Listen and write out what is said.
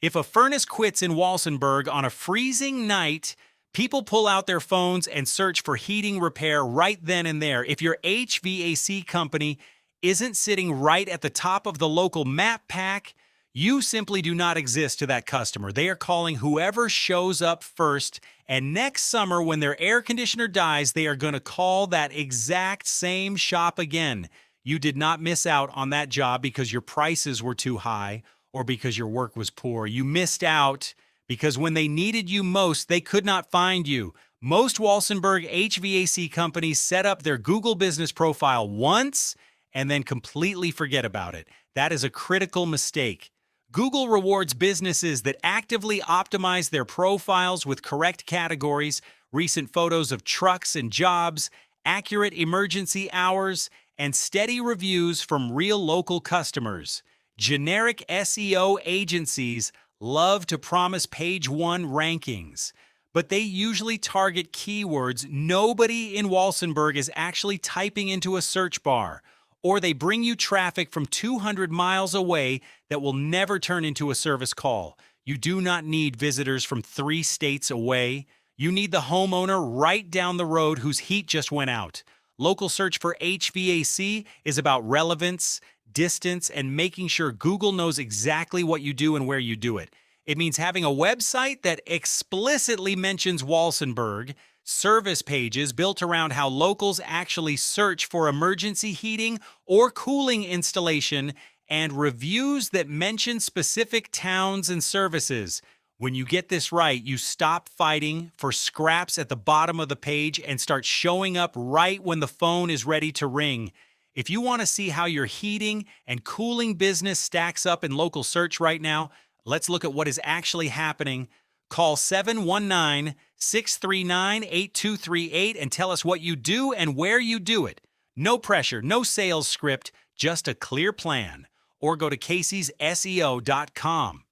If a furnace quits in Walsenburg on a freezing night, people pull out their phones and search for heating repair right then and there. If your HVAC company isn't sitting right at the top of the local map pack, you simply do not exist to that customer. They are calling whoever shows up first, and next summer when their air conditioner dies, they are going to call that exact same shop again. You did not miss out on that job because your prices were too high or because your work was poor. You missed out because when they needed you most, they could not find you. Most Walsenburg HVAC companies set up their Google business profile once and then completely forget about it. That is a critical mistake. Google rewards businesses that actively optimize their profiles with correct categories, recent photos of trucks and jobs, accurate emergency hours, and steady reviews from real local customers. Generic SEO agencies love to promise page one rankings, but they usually target keywords nobody in Walsenburg is actually typing into a search bar, or they bring you traffic from 200 miles away that will never turn into a service call. You do not need visitors from 3 states away. You need the homeowner right down the road whose heat just went out. Local search for HVAC is about relevance, distance, and making sure Google knows exactly what you do and where you do it. It means having a website that explicitly mentions Walsenburg, service pages built around how locals actually search for emergency heating or cooling installation, and reviews that mention specific towns and services. When you get this right, you stop fighting for scraps at the bottom of the page and start showing up right when the phone is ready to ring. If you want to see how your heating and cooling business stacks up in local search right now, let's look at what is actually happening. Call 719-639-8238 and tell us what you do and where you do it. No pressure, no sales script, just a clear plan. Or go to caseysSEO.com.